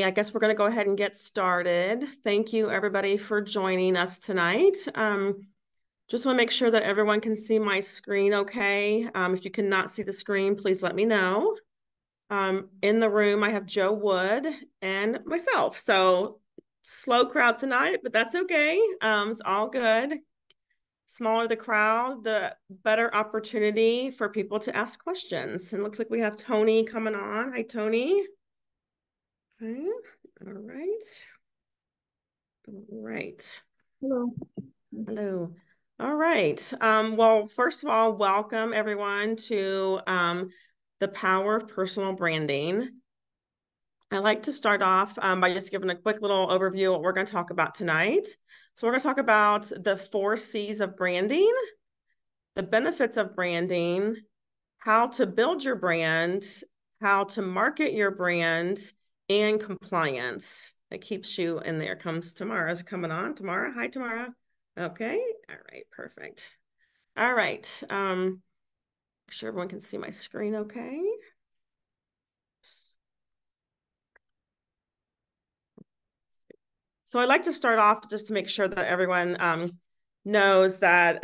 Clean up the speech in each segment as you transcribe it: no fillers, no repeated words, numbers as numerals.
I guess we're going to go ahead and get started. Thank you, everybody, for joining us tonight. Just want to make sure that everyone can see my screen okay. If you cannot see the screen, please let me know. In the room, I have Joe Wood and myself. So slow crowd tonight, but that's okay. It's all good. Smaller the crowd, the better opportunity for people to ask questions. And it looks like we have Tony coming on. Hi, Tony. Okay. All right. All right. Hello. Hello. All right. Well, first of all, welcome everyone to the power of personal branding. I like to start off by just giving a quick little overview of what we're going to talk about tonight. So we're going to talk about the 4 C's of branding, the benefits of branding, how to build your brand, how to market your brand, and compliance. It keeps you in there. Comes Tamara's coming on. Tamara, hi, Tamara. Okay. All right. Perfect. All right. Make sure everyone can see my screen okay. So I like to start off just to make sure that everyone knows that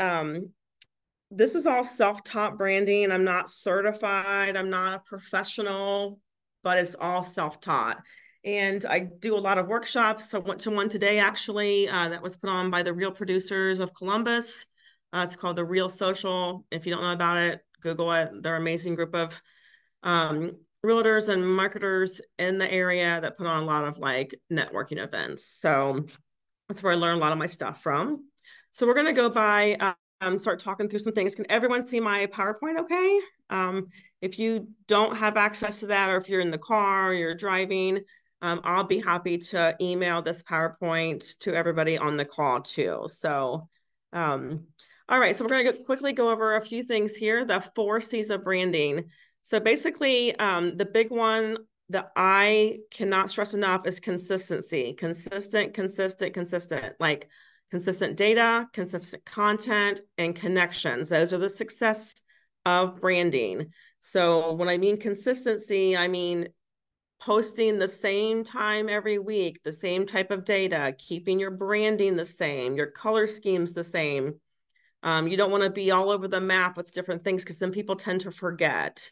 this is all self-taught branding. I'm not certified. I'm not a professional, but it's all self-taught. And I do a lot of workshops. I went to one today, actually, that was put on by the Real Producers of Columbus. It's called the Real Social. If you don't know about it, Google it. They're an amazing group of realtors and marketers in the area that put on a lot of like networking events. So that's where I learned a lot of my stuff from. So we're going to go by, start talking through some things. Can everyone see my PowerPoint okay? If you don't have access to that, or if you're in the car or you're driving, I'll be happy to email this PowerPoint to everybody on the call too. So, all right, so we're going to quickly go over a few things here, the 4 C's of branding. So basically, the big one that I cannot stress enough is consistency. Consistent, like consistent data, consistent content, and connections. Those are the success of branding. So when I mean consistency, I mean posting the same time every week, the same type of data, keeping your branding the same, your color schemes the same. You don't want to be all over the map with different things because then people tend to forget.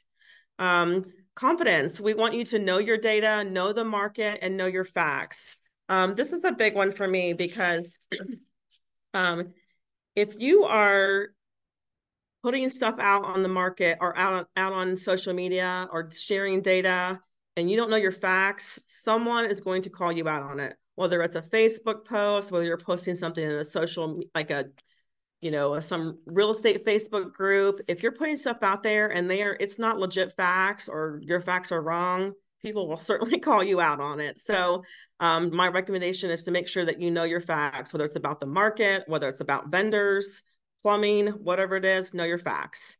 Confidence. We want you to know your data, know the market, and know your facts. This is a big one for me because if you are putting stuff out on the market or out on social media or sharing data and you don't know your facts, someone is going to call you out on it. Whether it's a Facebook post, whether you're posting something in a social, like a some real estate Facebook group. If you're putting stuff out there and it's not legit facts or your facts are wrong, people will certainly call you out on it. So my recommendation is to make sure that you know your facts, whether it's about the market, whether it's about vendors, plumbing, whatever it is, know your facts.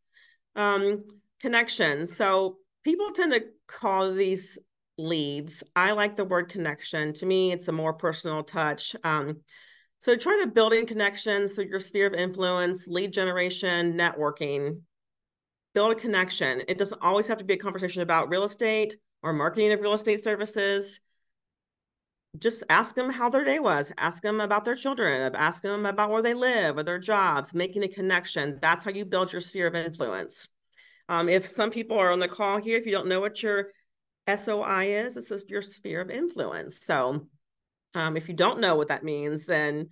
Connections. So people tend to call these leads. I like the word connection. To me, it's a more personal touch. So try to build in connections through your sphere of influence, lead generation, networking. Build a connection. It doesn't always have to be a conversation about real estate or marketing of real estate services. Just ask them how their day was. Ask them about their children. Ask them about where they live or their jobs, making a connection. That's how you build your sphere of influence. If some people are on the call here, if you don't know what your SOI is, this is your sphere of influence. So if you don't know what that means, then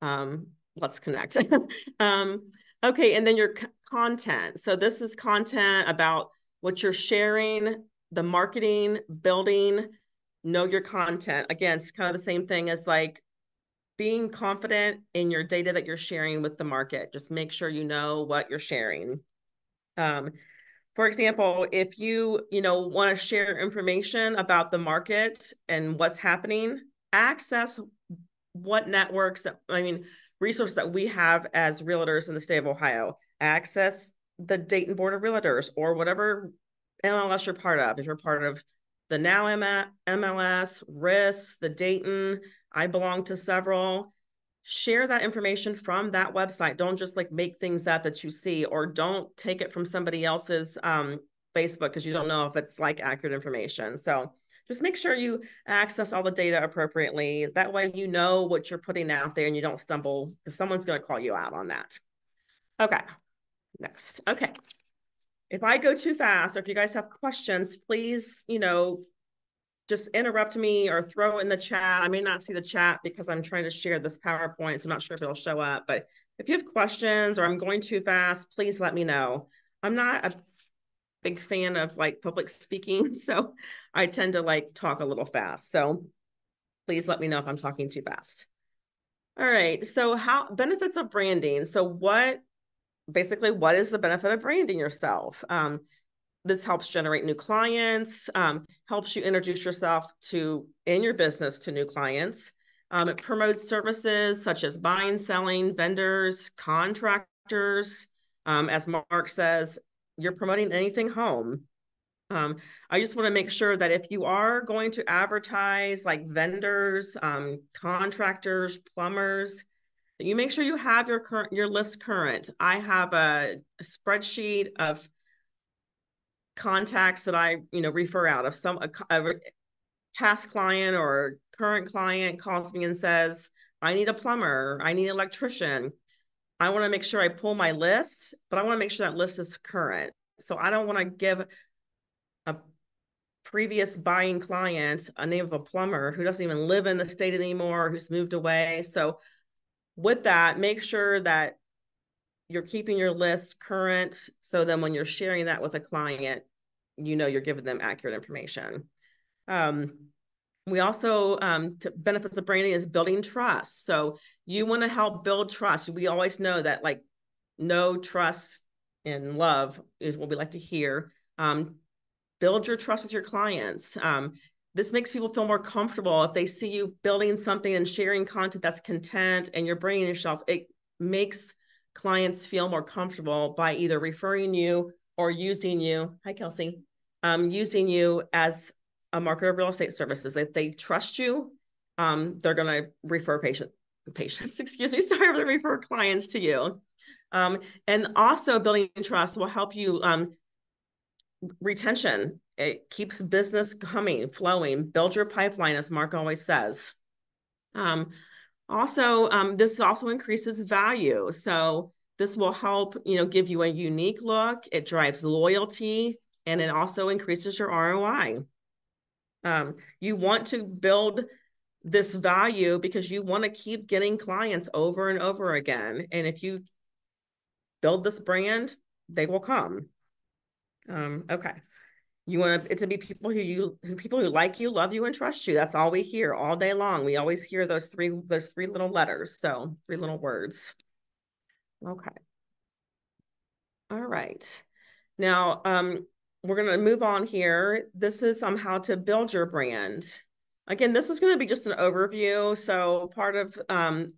let's connect. Okay, and then your content. So this is content about what you're sharing, the marketing, building, know your content. Again, it's kind of the same thing as like being confident in your data that you're sharing with the market. Just make sure you know what you're sharing. For example, if you want to share information about the market and what's happening, access what networks resources that we have as realtors in the state of Ohio. Access the Dayton Board of Realtors or whatever MLS you're part of. If you're part of the Now MLS, RIS, the Dayton, I belong to several. Share that information from that website. Don't just like make things up that you see, or don't take it from somebody else's Facebook because you don't know if it's like accurate information. So just make sure you access all the data appropriately. That way you know what you're putting out there and you don't stumble, because someone's going to call you out on that. Okay, next. Okay. If I go too fast, or if you guys have questions, please, just interrupt me or throw in the chat. I may not see the chat because I'm trying to share this PowerPoint, so I'm not sure if it'll show up. But if you have questions or I'm going too fast, please let me know. I'm not a big fan of like public speaking, so I tend to like talk a little fast. So please let me know if I'm talking too fast. All right, so how benefits of branding. So what is the benefit of branding yourself? This helps generate new clients, helps you introduce yourself in your business to new clients. It promotes services such as buying, selling, vendors, contractors. As Mark says, you're promoting anything home. I just want to make sure that if you are going to advertise like vendors, contractors, plumbers, that you make sure you have your list current. I have a spreadsheet of contacts that I, refer out. If a past client or current client calls me and says, I need a plumber, I need an electrician, I want to make sure I pull my list, but I want to make sure that list is current. So I don't want to give a previous buying client a name of a plumber who doesn't even live in the state anymore, who's moved away. So with that, make sure that you're keeping your list current. So then when you're sharing that with a client, you're giving them accurate information. We also, benefits of branding is building trust. So you want to help build trust. We always know that like know, trust, and love is what we like to hear. Build your trust with your clients. This makes people feel more comfortable if they see you building something and sharing content that's content and you're bringing yourself. It makes clients feel more comfortable by either referring you or using you. Hi, Kelsey. Using you as a marketer of real estate services. If they trust you, they're going to refer patients, excuse me, sorry, they refer clients to you. And also building trust will help you retention. It keeps business coming, flowing. Build your pipeline, as Mark always says. This also increases value. So this will help, give you a unique look. It drives loyalty, and it also increases your ROI. You want to build this value because you want to keep getting clients over and over again. And if you build this brand, they will come. Okay. You want it to be people who like you, love you, and trust you. That's all we hear all day long. We always hear those three little letters. So 3 little words. Okay. All right. Now, we're going to move on here. This is how to build your brand. Again, this is going to be just an overview. So part of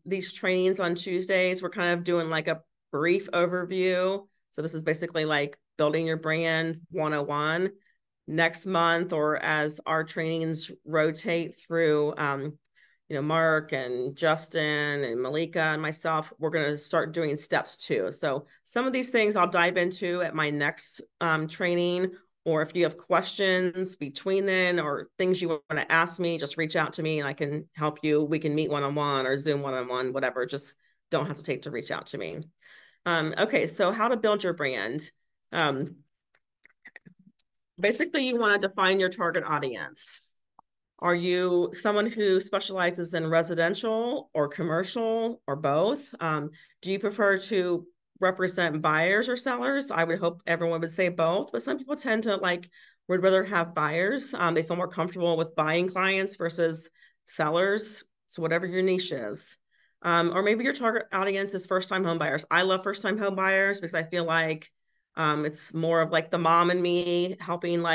these trainings on Tuesdays, we're kind of doing like a brief overview. So this is basically like building your brand 101. Next month, or as our trainings rotate through, Mark and Justin and Malika and myself, we're going to start doing steps too. So some of these things I'll dive into at my next training, or if you have questions between then or things you want to ask me, just reach out to me and I can help you. We can meet one-on-one or Zoom one-on-one, whatever. Just don't hesitate to reach out to me. Okay, so how to build your brand. Basically, you want to define your target audience. Are you someone who specializes in residential or commercial or both? Do you prefer to represent buyers or sellers? I would hope everyone would say both, but some people tend to would rather have buyers. They feel more comfortable with buying clients versus sellers. So whatever your niche is. Or maybe your target audience is first-time home buyers. I love first-time home buyers because I feel like it's more of like the mom and me helping,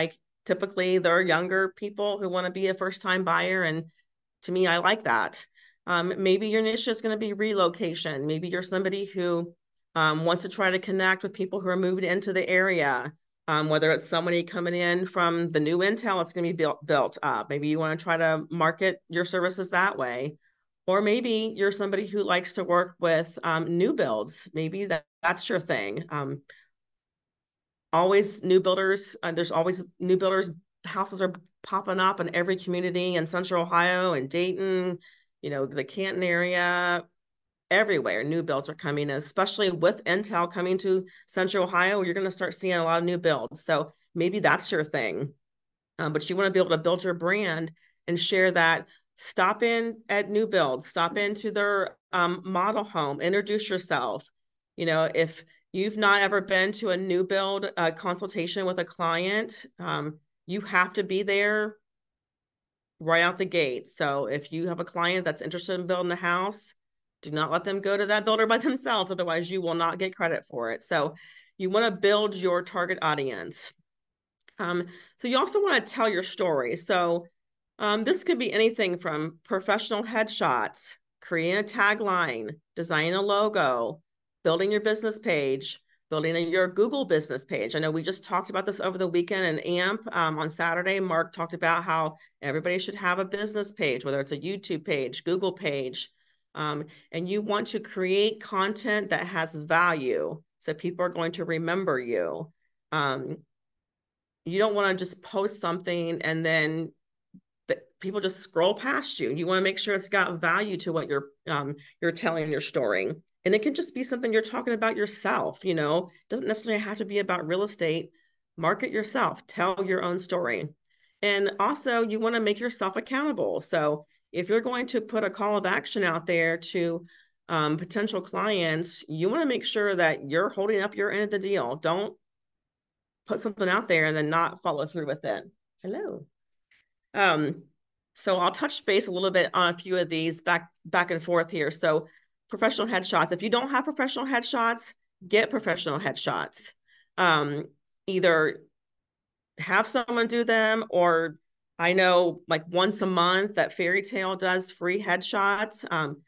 typically they're younger people who want to be a first-time buyer. And to me, I like that. Maybe your niche is going to be relocation. Maybe you're somebody who wants to try to connect with people who are moving into the area. Whether it's somebody coming in from the new intel, it's going to be built up. Maybe you want to try to market your services that way. Or maybe you're somebody who likes to work with new builds. Maybe that's your thing. Always new builders. There's always new builders. Houses are popping up in every community in Central Ohio and Dayton, the Canton area, everywhere. New builds are coming, especially with Intel coming to Central Ohio. You're going to start seeing a lot of new builds. So maybe that's your thing. But you want to be able to build your brand and share that. Stop in at new builds, stop into their model home, introduce yourself. If you've not ever been to a new build consultation with a client, you have to be there right out the gate. So if you have a client that's interested in building a house, do not let them go to that builder by themselves. Otherwise, you will not get credit for it. So you want to build your target audience. So you also want to tell your story. So this could be anything from professional headshots, creating a tagline, designing a logo, building your business page, building your Google business page. I know we just talked about this over the weekend in AMP on Saturday. Mark talked about how everybody should have a business page, whether it's a YouTube page, Google page, and you want to create content that has value. So people are going to remember you. You don't want to just post something and then people just scroll past you. You want to make sure it's got value to what you're telling your story. And it can just be something you're talking about yourself, it doesn't necessarily have to be about real estate. Market yourself, tell your own story. And also you want to make yourself accountable. So if you're going to put a call of action out there to potential clients, you want to make sure that you're holding up your end of the deal. Don't put something out there and then not follow through with it. Hello. So I'll touch base a little bit on a few of these back and forth here. So professional headshots. If you don't have professional headshots, get professional headshots. Either have someone do them, or I know like once a month that Fairy Tale does free headshots.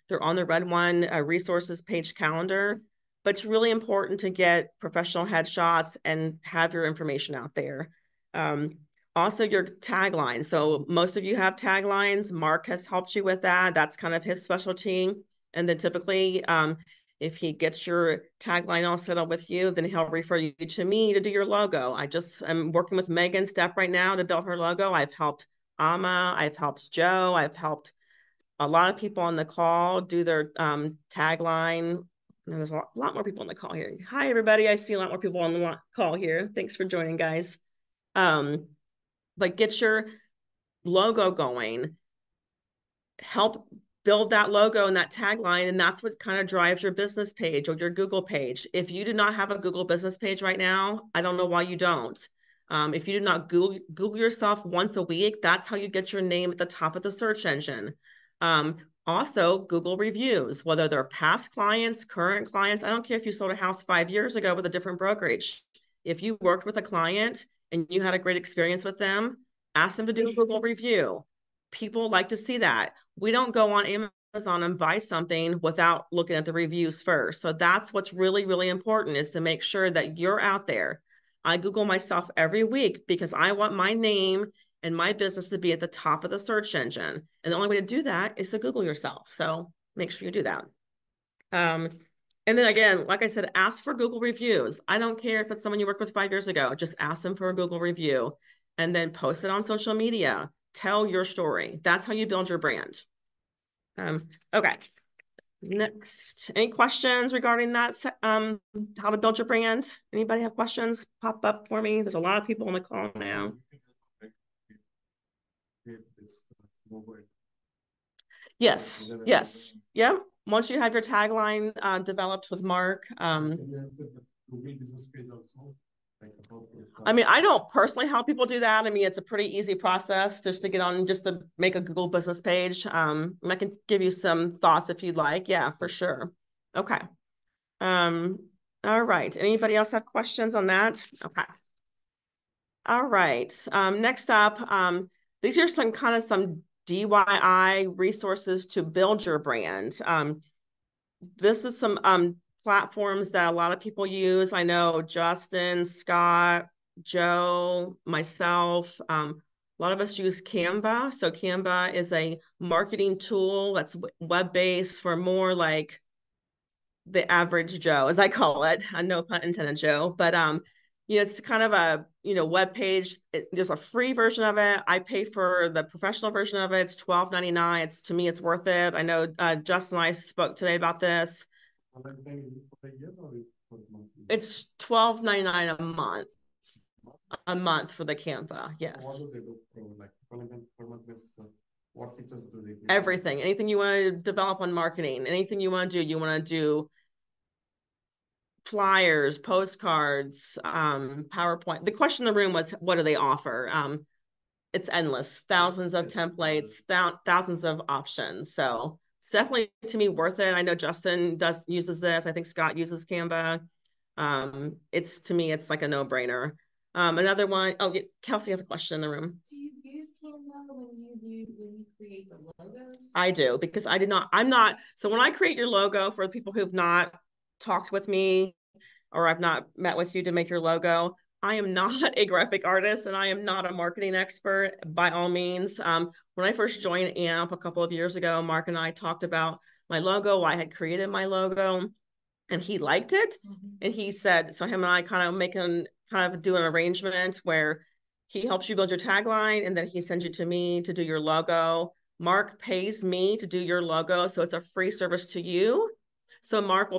They're on the Red One resources page calendar. But it's really important to get professional headshots and have your information out there. Also, your tagline. So most of you have taglines. Mark has helped you with that. That's kind of his specialty. And then typically, if he gets your tagline all set up with you, then he'll refer you to me to do your logo. I'm working with Megan Stepp right now to build her logo. I've helped Amma. I've helped Joe. I've helped a lot of people on the call do their tagline. And there's a lot more people on the call here. Hi, everybody. I see a lot more people on the call here. Thanks for joining, guys. But get your logo going, help build that logo and that tagline, and that's what kind of drives your business page or your Google page. If you do not have a Google business page right now, I don't know why you don't. If you do not Google yourself once a week, that's how you get your name at the top of the search engine. Also, Google reviews, whether they're past clients, current clients. I don't care if you sold a house 5 years ago with a different brokerage. If you worked with a client and you had a great experience with them, ask them to do a Google review. People like to see that. We don't go on Amazon and buy something without looking at the reviews first. So that's what's really, really important, is to make sure that you're out there. I Google myself every week because I want my name and my business to be at the top of the search engine. And the only way to do that is to Google yourself. So make sure you do that. And then again, like I said, ask for Google reviews. I don't care if it's someone you worked with 5 years ago, just ask them for a Google review and then post it on social media. Tell your story. That's how you build your brand. Okay. Next, any questions regarding that? How to build your brand? Anybody have questions? Pop up for me. There's a lot of people on the call now. Yes. Yes. Yeah. Once you have your tagline developed with Mark. I mean, I don't personally help people do that. I mean, it's a pretty easy process just to get on, just to make a Google business page. I can give you some thoughts if you'd like. Yeah, for sure. Okay. All right. Anybody else have questions on that? Okay. All right. Next up, these are some DIY resources to build your brand. This is some platforms that a lot of people use. I know Justin, Scott, Joe, myself, a lot of us use Canva. So Canva is a marketing tool that's web-based for more like the average Joe, as I call it. No pun intended, Joe. But it's kind of a, web page. There's a free version of it. I pay for the professional version of it. It's $12.99. To me, it's worth it. I know Justin and I spoke today about this. It's $12.99 a month for the Canva. Yes. What features do they give? Everything. Anything you want to develop on marketing, anything you want to do. You want to do flyers, postcards, PowerPoint. The question in the room was, what do they offer? It's endless, thousands of templates, thousands of options. So it's definitely, to me, worth it. I know Justin uses this. I think Scott uses Canva. To me, it's like a no-brainer. Another one, Kelsey has a question in the room. Do you use Canva when you create the logos? I do, because so when I create your logo, for people who've not talked with me or I've not met with you to make your logo, I am not a graphic artist and I am not a marketing expert by all means. When I first joined AMP a couple of years ago, Mark and I talked about my logo. I had created my logo and he liked it. And he said, so him and I kind of do an arrangement where he helps you build your tagline and then he sends you to me to do your logo. Mark pays me to do your logo. So it's a free service to you. So Mark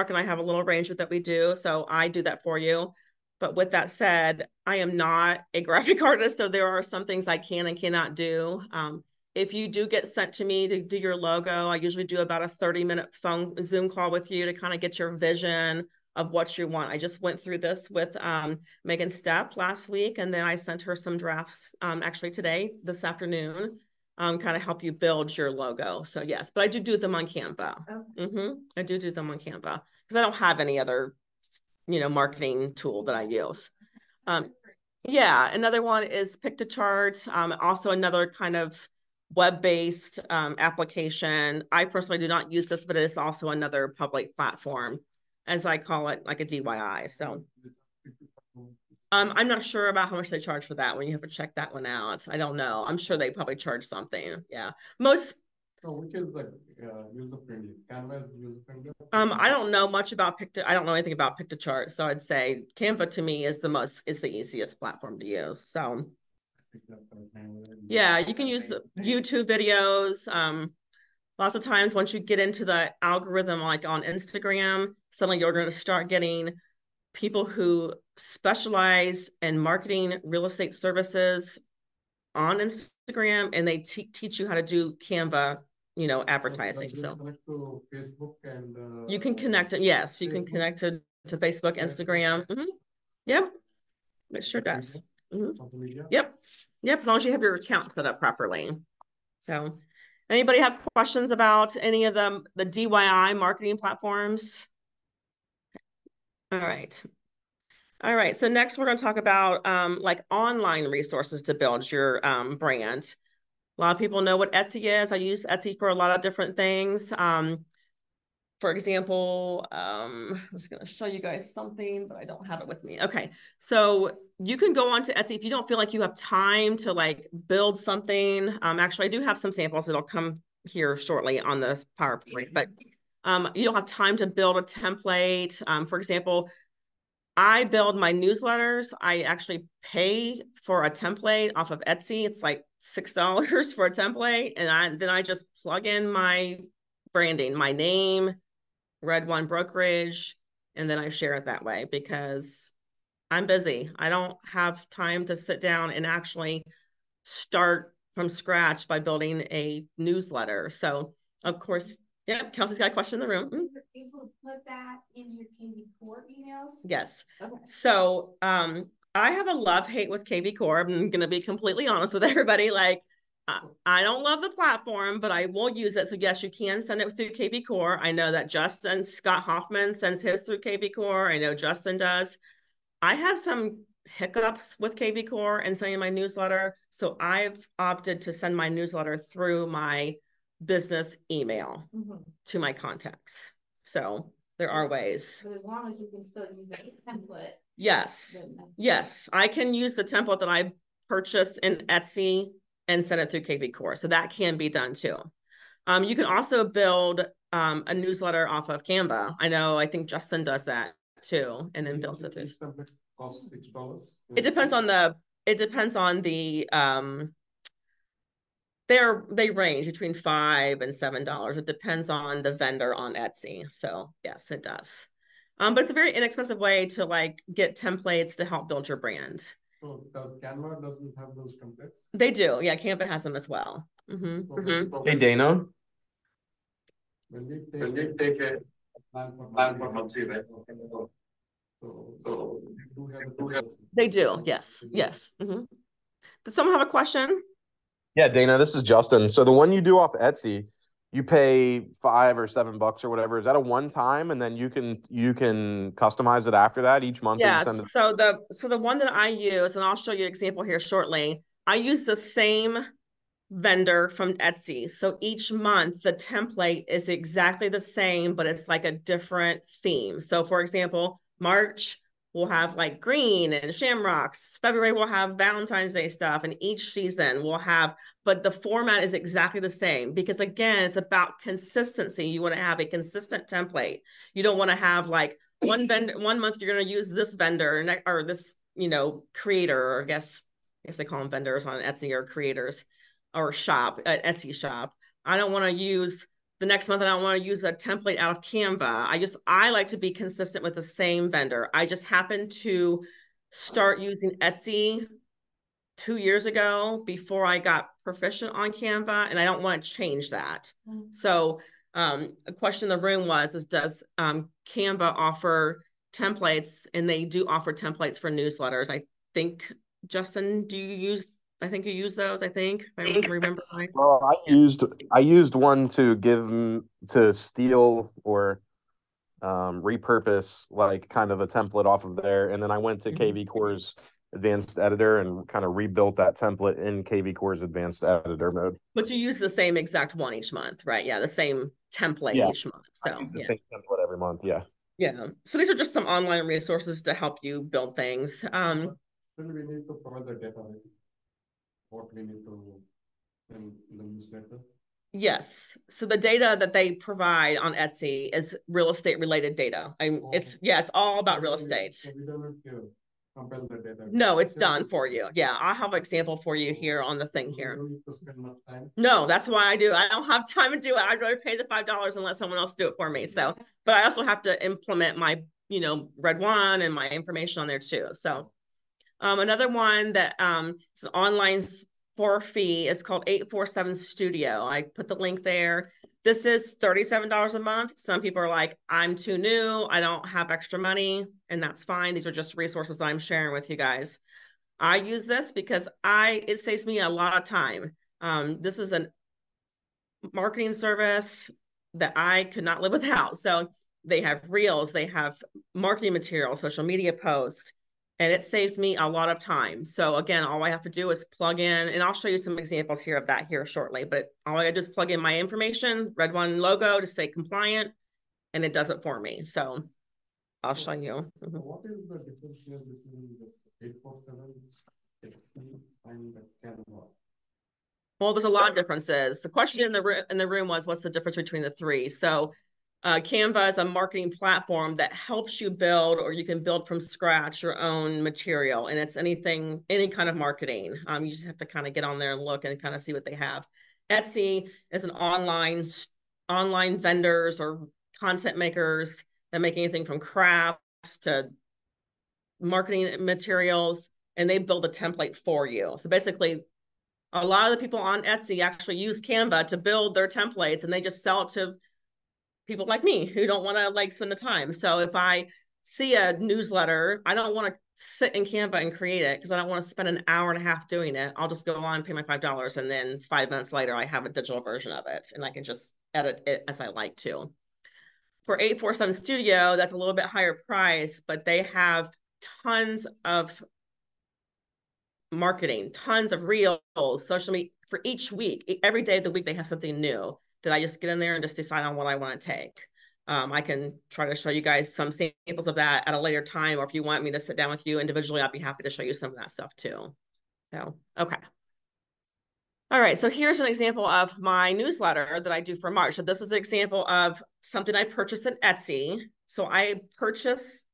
and I have a little arrangement that we do. So I do that for you. But with that said, I am not a graphic artist. So there are some things I can and cannot do. If you do get sent to me to do your logo, I usually do about a 30-minute phone Zoom call with you to kind of get your vision of what you want. I just went through this with Megan Stepp last week, and then I sent her some drafts actually this afternoon, kind of help you build your logo. So yes, but I do them on Canva. Okay. I do them on Canva because I don't have any other, marketing tool that I use. Yeah, another one is Pictochart, also another kind of web-based application. I personally do not use this, but it is also another public platform, as I call it, like a DIY. So I'm not sure about how much they charge for that one. You have to check that one out. I don't know. I'm sure they probably charge something. Yeah. So which is the user-friendly? Canva is user-friendly? I don't know much about I don't know anything about Pictochart. So I'd say Canva to me is the easiest platform to use. So yeah, you can use YouTube videos. Lots of times once you get into the algorithm, like on Instagram, suddenly you're going to start getting people who specialize in marketing real estate services on Instagram, and they teach you how to do Canva, advertising. So connect to Facebook and you can connect it. Yes, you can connect to Facebook, Instagram. Yep, it sure does. Yep. As long as you have your account set up properly. So, anybody have questions about any of the DIY marketing platforms? All right. So next we're going to talk about like online resources to build your brand. A lot of people know what Etsy is. I use Etsy for a lot of different things. For example, I was going to show you guys something, but I don't have it with me. Okay, so you can go on to Etsy if you don't feel like you have time to like build something. Actually, I do have some samples that'll come here shortly on the PowerPoint, but you don't have time to build a template. For example, I build my newsletters. I actually pay for a template off of Etsy. It's like $6 for a template. And then I just plug in my branding, my name, Red One Brokerage, and then I share it that way because I'm busy. I don't have time to sit down and actually start from scratch by building a newsletter. So of course, yeah, Kelsey's got a question in the room. You're able to put that in your KV Core emails? Yes. Okay. So I have a love-hate with KV Core. I'm going to be completely honest with everybody. Like, I don't love the platform, but I will use it. So yes, you can send it through KV Core. I know that Scott Hoffman sends his through KV Core. I know Justin does. I have some hiccups with KV Core and sending my newsletter. So I've opted to send my newsletter through my business email to my contacts. So there are ways. But as long as you can still use that template. Yes, I can use the template that I purchased in Etsy and send it through KV Core. So that can be done too. You can also build a newsletter off of Canva. I think Justin does that too, and then builds it through. cost $6? It depends on the, they range between $5 and $7. It depends on the vendor on Etsy. So yes, it does. But it's a very inexpensive way to like get templates to help build your brand. So Canva doesn't have those templates? They do. Yeah, Canva has them as well. Hey, Dana. When When we you take take a plan for plan for monthly, monthly, right? so you do have the templates. They do. Yes. Yes. Does someone have a question? Yeah, Dana, this is Justin. So the one you do off Etsy, you pay $5 or $7 or whatever. Is that a one time, and then you can customize it after that each month that you send it? Yes. So the one that I use, and I'll show you an example here shortly. I use the same vendor from Etsy. So each month the template is exactly the same, but it's like a different theme. So for example, March we'll have like green and shamrocks. February we'll have Valentine's Day stuff, and each season we'll have, but the format is exactly the same because again, it's about consistency. You want to have a consistent template. You don't want to have like one vendor, one month you're going to use this vendor or this, creator, or I guess they call them vendors on Etsy or creators or shop, an Etsy shop. I don't want to use the next month. I don't want to use a template out of Canva. I like to be consistent with the same vendor. I just happened to start using Etsy 2 years ago before I got proficient on Canva, and I don't want to change that. So a question in the room is does Canva offer templates? And they do offer templates for newsletters. I think, Justin, I think you use those, if I remember right. Well, I used one to steal or repurpose like kind of a template off of there, and then I went to KV Core's advanced editor and kind of rebuilt that template in KV Core's advanced editor mode. But you use the same exact one each month, right? Yeah, the same template each month. So I use the same template every month. Yeah. Yeah. So these are just some online resources to help you build things. Then we need to provide the data, right? What we need to in the newsletter. Yes. So the data that they provide on Etsy is real estate related data. It's all about real estate. So we don't have to compile the data. No, it's done for you. Yeah, I'll have an example for you here on the thing here. You don't need to spend much time. No, that's why I do. I don't have time to do it. I'd rather pay the $5 and let someone else do it for me. So, but I also have to implement my, Red One and my information on there too. So, another one that it's an online for fee is called 847 Studio. I put the link there. This is $37 a month. Some people are like, I'm too new. I don't have extra money, and that's fine. These are just resources that I'm sharing with you guys. I use this because it saves me a lot of time. This is a marketing service that I could not live without. So they have reels, they have marketing material, social media posts, and it saves me a lot of time. So again, all I have to do is plug in, and I'll show you some examples here of that here shortly, but all I gotta do is plug in my information, Red One logo to stay compliant, and it does it for me. So I'll show you. What is the difference here between this 847 Etsy and the Canva? Well, there's a lot of differences. The question in the room was, what's the difference between the three? So Canva is a marketing platform that helps you build, or you can build from scratch your own material. And it's any kind of marketing. You just have to kind of get on there and look and kind of see what they have. Etsy is an online vendors or content makers that make anything from crafts to marketing materials, and they build a template for you. So basically, a lot of the people on Etsy actually use Canva to build their templates, and they just sell it to people like me who don't want to like spend the time. So if I see a newsletter, I don't want to sit in Canva and create it because I don't want to spend an hour and a half doing it. I'll just go on and pay my $5, and then 5 minutes later I have a digital version of it, and I can just edit it as I like to. For 847 Studio, that's a little bit higher price, but they have tons of marketing, tons of reels, social media for each week. Every day of the week, they have something new that I just get in there and just decide on what I want to take. I can try to show you guys some samples of that at a later time, or if you want me to sit down with you individually, I'll be happy to show you some of that stuff too. So, okay. All right, so here's an example of my newsletter that I do for March. So this is an example of something I purchased at Etsy. So I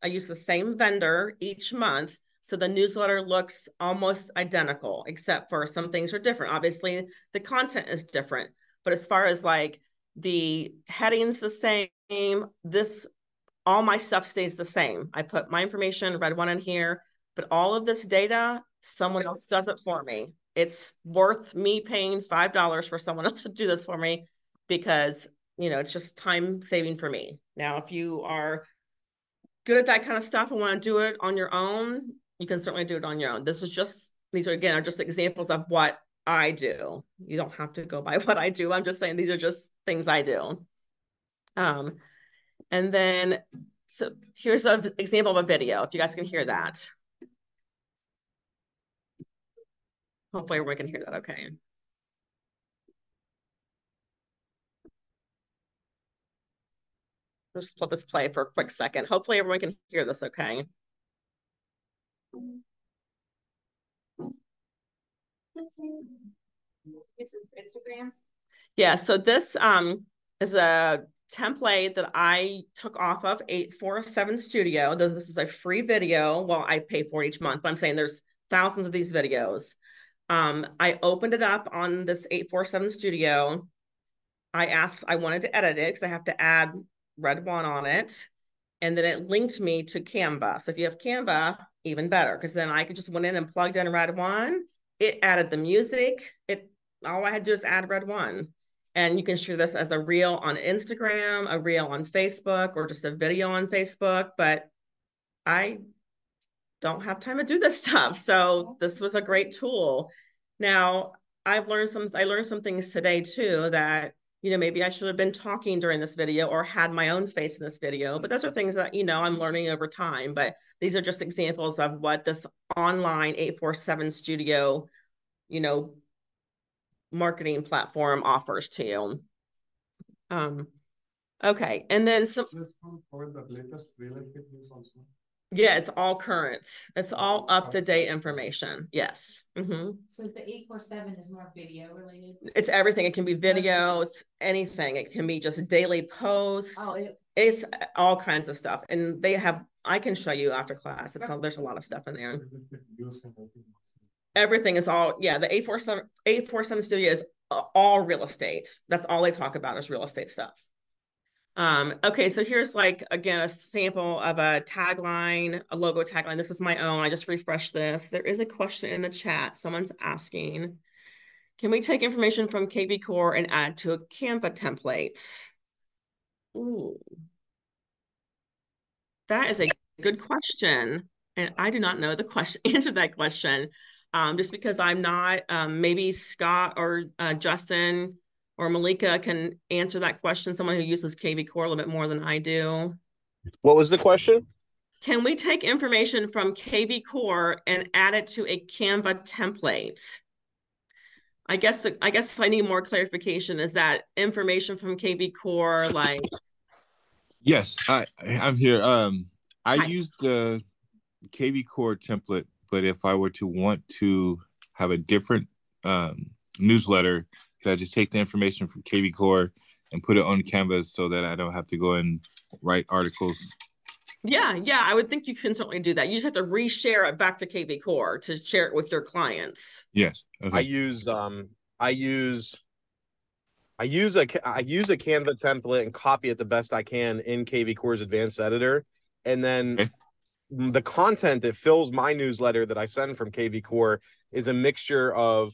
use the same vendor each month. So the newsletter looks almost identical, except for some things are different. Obviously, the content is different. But as far as like the headings the same, all my stuff stays the same. I put my information, Red One in here, but all of this data, someone else does it for me. It's worth me paying $5 for someone else to do this for me because, it's just time saving for me. Now, if you are good at that kind of stuff and want to do it on your own, you can certainly do it on your own. These are just examples of what I do. You don't have to go by what I do. I'm just saying these are just things I do. And then, so here's an example of a video, if you guys can hear that. Hopefully everyone can hear that okay. Just let this play for a quick second. Hopefully everyone can hear this okay. Instagram. Yeah, so this is a template that I took off of 847 Studio. This is a free video. Well, I pay for it each month, but I'm saying there's thousands of these videos. I opened it up on this 847 Studio. I wanted to edit it because I have to add Red One on it. And then it linked me to Canva. So if you have Canva, even better, because then I could just went in and plugged in Red One. It added the music. All I had to do is add Red One. And you can share this as a reel on Instagram, a reel on Facebook, or just a video on Facebook. But I don't have time to do this stuff. So this was a great tool. Now, I learned some things today too that, maybe I should have been talking during this video or had my own face in this video, but those are things that, I'm learning over time. But these are just examples of what this online 847 Studio, marketing platform offers to you. Okay. And then some. This one for the latest real estate news also. Yeah, it's all current. It's all up-to-date information. Yes. So the 847 is more video related. It's everything. It can be video, it's anything. It can be just daily posts. Oh, It's all kinds of stuff. And I can show you after class. There's a lot of stuff in there. Everything is all, yeah, the 847 Studio is all real estate. That's all they talk about is real estate stuff. Okay, so here's again, a sample of a tagline, a logo tagline. This is my own. I just refreshed this. There is a question in the chat. Someone's asking, can we take information from KV Core and add to a Canva template? Ooh, that is a good question. And I do not know the answer to that question. Just because I'm not, maybe Scott or Justin or Malika can answer that question. Someone who uses KV Core a little bit more than I do. What was the question? Can we take information from KV Core and add it to a Canva template? I guess I need more clarification. Is that information from KV Core Yes, I'm here. I Hi. used the KV Core template, but if I were to want to have a different newsletter, could I just take the information from KV Core and put it on Canvas so that I don't have to go and write articles? Yeah, I would think you can certainly do that. You just have to reshare it back to KV Core to share it with your clients. Yes. Okay. I use a Canva template and copy it the best I can in KV Core's advanced editor. And then the content that fills my newsletter that I send from KV Core is a mixture of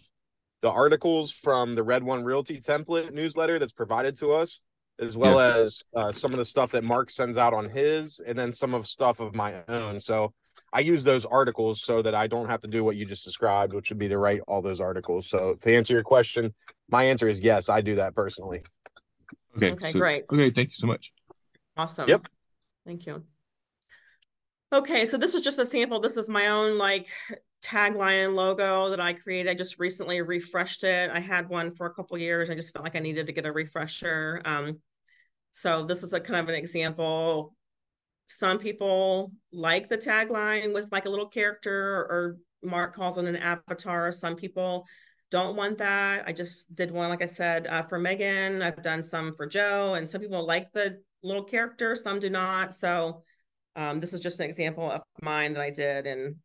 the articles from the Red One Realty template newsletter that's provided to us, as well as some of the stuff that Mark sends out on his, and then some of stuff of my own. So I use those articles so that I don't have to do what you just described, which would be to write all those articles. So to answer your question, my answer is yes, I do that personally. Okay, great. Okay, thank you so much. Awesome. Yep. Thank you. Okay, so this is just a sample. This is my own tagline logo that I created. I just recently refreshed it. I had one for a couple years. I just felt like I needed to get a refresher. So this is a kind of an example. Some people like the tagline with a little character, or Mark calls it an avatar. Some people don't want that. I just did one, like I said, for Megan. I've done some for Joe, and some people like the little character, some do not. So this is just an example of mine that I did. And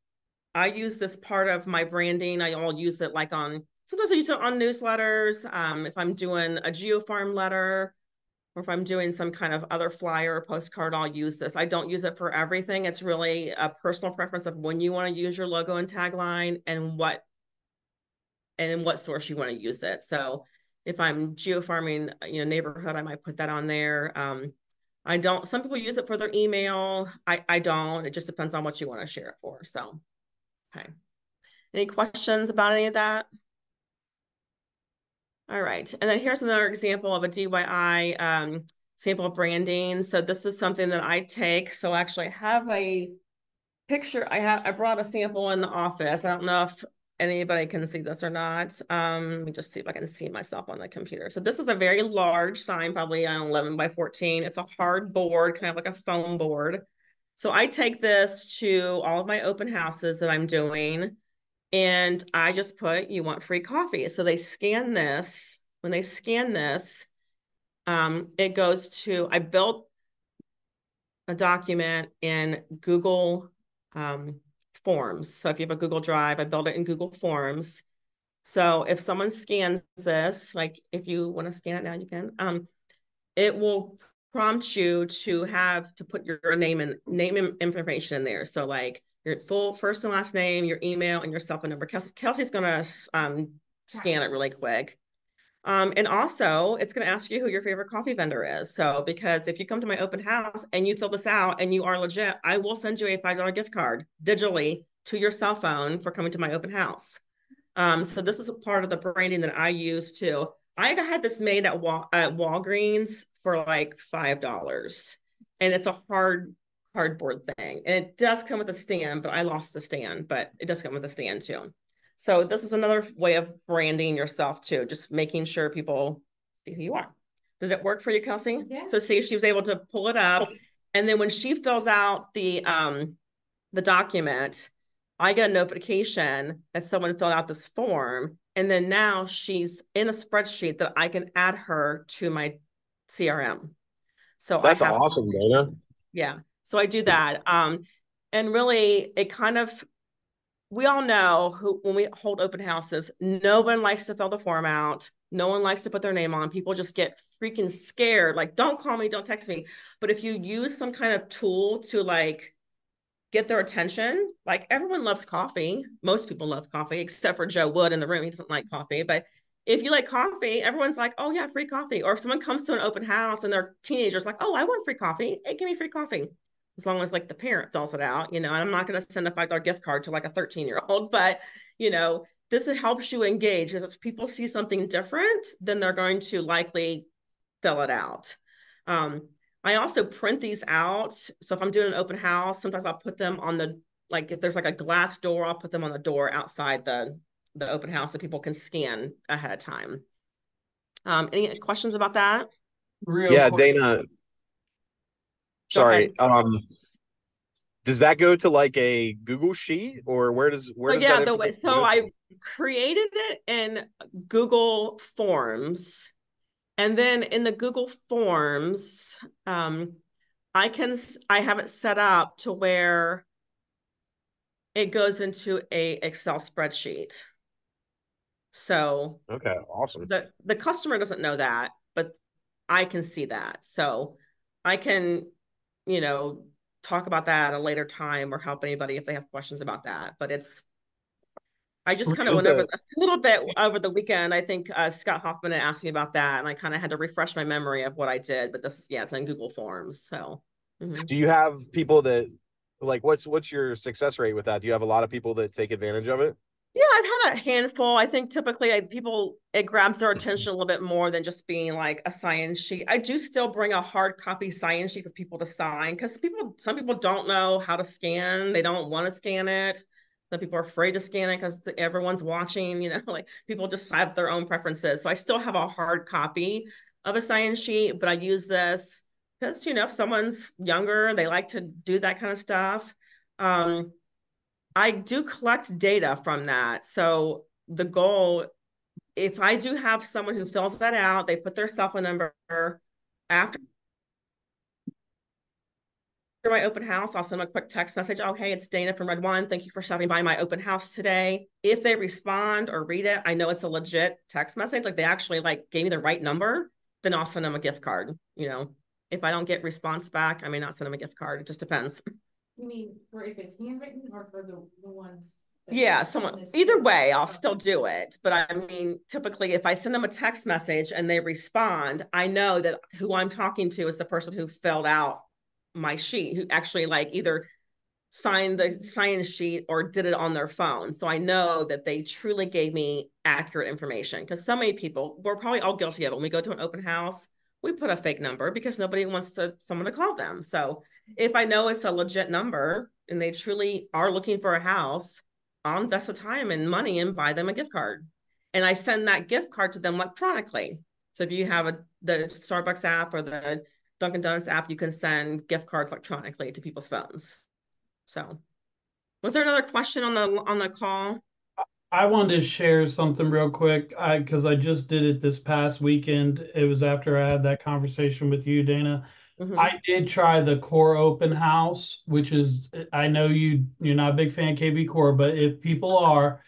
I use this part of my branding. I'll use it like sometimes I use it on newsletters. If I'm doing a GeoFarm letter, or if I'm doing some kind of other flyer or postcard, I'll use this. I don't use it for everything. It's really a personal preference of when you want to use your logo and tagline and in what source you want to use it. So if I'm geofarming, neighborhood, I might put that on there. I don't, some people use it for their email. I don't, it just depends on what you want to share it for. So, okay. Any questions about any of that? All right. And then here's another example of a DIY sample branding. So this is something that I take. So actually I have a picture. I brought a sample in the office. I don't know if anybody can see this or not. Let me just see if I can see myself on the computer. So this is a very large sign, probably 11 by 14. It's a hard board, kind of like a foam board. So I take this to all of my open houses that I'm doing, and I just put, you want free coffee. So they scan this. When they scan this, it goes to, I built a document in Google Forms. So if you have a Google Drive, I built it in Google Forms. So if someone scans this, like if you want to scan it now, you can. It will prompt you to put your name information in there. So like your full first and last name, your email, and your cell phone number. Kelsey's gonna scan it really quick. And also, it's going to ask you who your favorite coffee vendor is. So, because if you come to my open house and you fill this out and you are legit, I will send you a $5 gift card digitally to your cell phone for coming to my open house. So this is a part of the branding that I use too. I had this made at Walgreens for like $5, and it's a cardboard thing. And it does come with a stand, but I lost the stand, but it does come with a stand too. So this is another way of branding yourself too, just making sure people see who you are. Does it work for you, Kelsey? Yeah. So see, she was able to pull it up. And then when she fills out the document, I get a notification that someone filled out this form. And then now she's in a spreadsheet that I can add her to my CRM. So That's I have, awesome, Dana. yeah. So I do that. And really it kind of, we all know when we hold open houses, no one likes to fill the form out. No one likes to put their name on. People just get freaking scared. Like, don't call me, don't text me. But if you use some kind of tool to like get their attention, like everyone loves coffee. Most people love coffee, except for Joe Wood in the room. He doesn't like coffee. But if you like coffee, everyone's like, oh yeah, free coffee. Or if someone comes to an open house and they're teenagers, like, oh, I want free coffee. Hey, give me free coffee. As long as like the parent fills it out, and I'm not going to send a $5 gift card to like a 13-year-old, but this helps you engage, because if people see something different, then they're going to likely fill it out. I also print these out. So if I'm doing an open house, sometimes I'll put them on like if there's like a glass door, I'll put them on the door outside the open house so people can scan ahead of time. Any questions about that? Yeah, Dana. Sorry. Does that go to like a Google Sheet, or where does that way? So I created it in Google Forms, and then in the Google Forms, I have it set up to where it goes into a Excel spreadsheet. So okay, awesome. The customer doesn't know that, but I can see that. So I can, talk about that at a later time or help anybody if they have questions about that. But I just kind of went over this a little bit over the weekend. I think Scott Hoffman had asked me about that, and I kind of had to refresh my memory of what I did. But it's in Google Forms. So, do you have people that like what's your success rate with that? Do you have a lot of people that take advantage of it? Yeah, I've had a handful. I think typically it grabs their attention a little bit more than just being like a sign sheet. I do still bring a hard copy sign sheet for people to sign, because some people don't know how to scan. They don't want to scan it. Some people are afraid to scan it because everyone's watching, like people just have their own preferences. So I still have a hard copy of a sign sheet, but I use this because, if someone's younger, they like to do that kind of stuff. I do collect data from that. So the goal if I do have someone who fills that out, they put their cell phone number after my open house, I'll send them a quick text message. Oh, hey, it's Dana from Red One. Thank you for stopping by my open house today. If they respond or read it, I know it's a legit text message. Like they actually like gave me the right number, then I'll send them a gift card. You know, if I don't get response back, I may not send them a gift card. It just depends. You mean for if it's handwritten or for the ones? Yeah, someone, either way, I'll still do it. But I mean, typically, if I send them a text message and they respond, I know that who I'm talking to is the person who filled out my sheet, who actually like either signed the sign sheet or did it on their phone. So I know that they truly gave me accurate information, because so many people, we're probably all guilty of it. When we go to an open house, we put a fake number because nobody wants someone to call them. So if I know it's a legit number and they truly are looking for a house, I'll invest the time and money and buy them a gift card. And I send that gift card to them electronically. So if you have the Starbucks app or the Dunkin' Donuts app, you can send gift cards electronically to people's phones. So, was there another question on the call? I wanted to share something real quick because I just did it this past weekend. It was after I had that conversation with you, Dana. Mm-hmm. I did try the Core Open House, which is, I know you're not a big fan of KB Core, but if people are,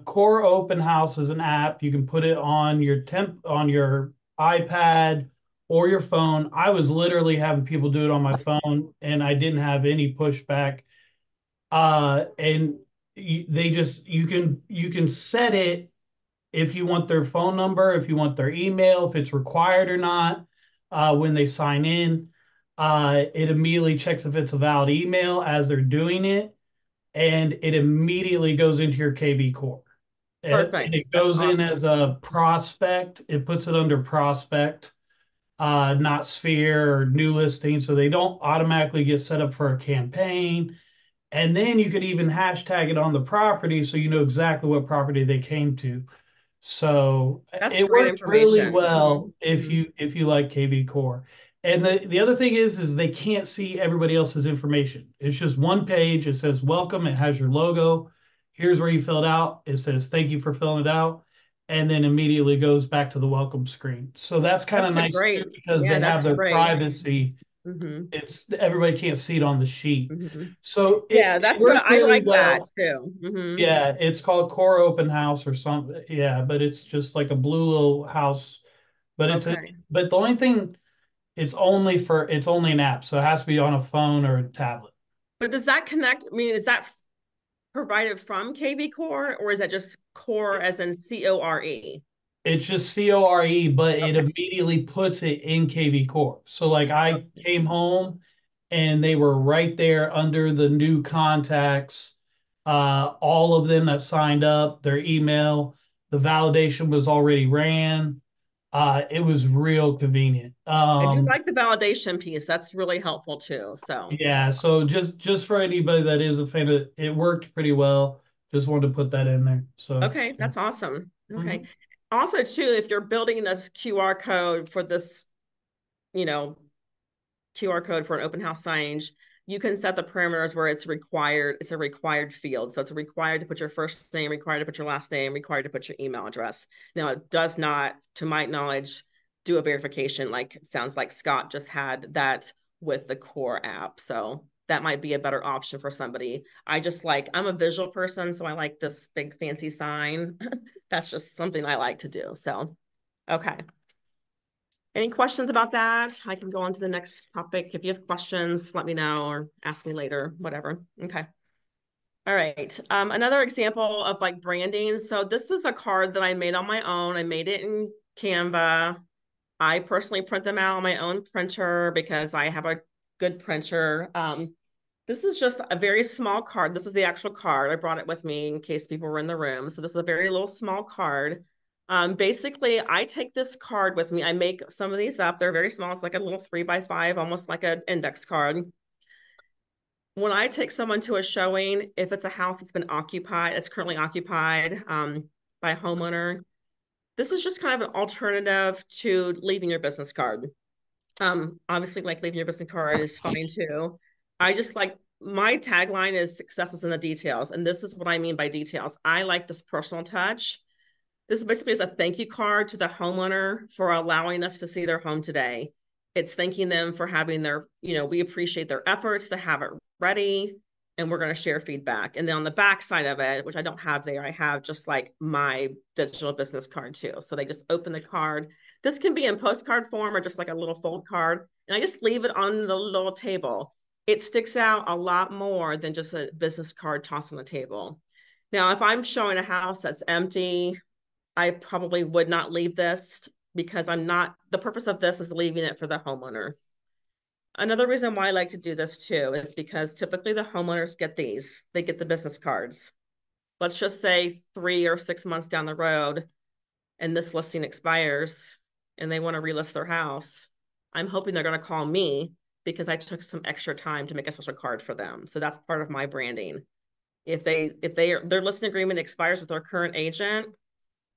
Core Open House is an app. You can put it on your iPad or your phone. I was literally having people do it on my phone, and I didn't have any pushback. And you can set it if you want their phone number, if you want their email, if it's required or not. When they sign in, it immediately checks if it's a valid email as they're doing it, and it immediately goes into your KV core. Perfect. It That's goes in awesome. as a prospect. It puts it under prospect, not sphere or new listing, so they don't automatically get set up for a campaign. And then you could even hashtag it on the property so you know exactly what property they came to. So That's it great works really information. well Mm-hmm. if you like KV Core. And the other thing is they can't see everybody else's information. It's just one page. It says welcome. It has your logo. Here's where you filled out. It says thank you for filling it out. And then immediately goes back to the welcome screen. So that's kind of That's a nice too, great. because Yeah, they have that's their great. privacy. Mm-hmm. It's everybody can't see it on the sheet. Mm-hmm. So Yeah, it that's good. worked I really like that well. too. Mm-hmm. Yeah, it's called Core Open House or something. Yeah, but it's just like a blue little house. But Okay. but the only thing it's only an app, so it has to be on a phone or a tablet. But does that connect? I mean, is that provided from KV Core, or is that just core as in CORE? It's just CORE, but it Okay. immediately puts it in KV Core. So like I Okay. came home and they were right there under the new contacts. All of them that signed up, their email, the validation was already ran. It was real convenient. I do like the validation piece. That's really helpful too. So, Yeah, so just for anybody that is a fan of it, it worked pretty well. Just wanted to put that in there. So okay, that's awesome. Okay. mhm. Also, too, if you're building a QR code for this, you know, QR code for an open house signage, you can set the parameters where it's required. It's a required field. So it's required to put your first name, required to put your last name, required to put your email address. Now, it does not, to my knowledge, do a verification like it sounds like Scott just had that with the core app. So that might be a better option for somebody. I'm a visual person, so I like this big fancy sign. That's just something I like to do. So, okay. Any questions about that? I can go on to the next topic. If you have questions, let me know or ask me later, whatever. Okay. All right. Another example of like branding. So this is a card that I made on my own. I made it in Canva. I personally print them out on my own printer because I have a good printer. This is just a very small card. This is the actual card. I brought it with me in case people were in the room. So this is a very little small card. Basically, I take this card with me. I make some of these up. They're very small. It's like a little 3x5, almost like an index card. When I take someone to a showing, if it's a house that's been occupied, it's currently occupied by a homeowner, this is just kind of an alternative to leaving your business card. Obviously, like leaving your business card is fine too. I just like my tagline is success is in the details. And this is what I mean by details. I like this personal touch. This basically is a thank you card to the homeowner for allowing us to see their home today. It's thanking them for having their, we appreciate their efforts to have it ready, and we're going to share feedback. And then on the back side of it, which I don't have there, I have just like my digital business card too. So they just open the card. This can be in postcard form or just like a little fold card. And I just leave it on the little table. It sticks out a lot more than just a business card tossed on the table. Now, if I'm showing a house that's empty, I probably would not leave this because the purpose of this is leaving it for the homeowner. Another reason why I like to do this too is because typically the homeowners get they get the business cards. Let's just say 3 or 6 months down the road and this listing expires and they want to relist their house. I'm hoping they're going to call me because I took some extra time to make a special card for them. So that's part of my branding. If their listing agreement expires with their current agent,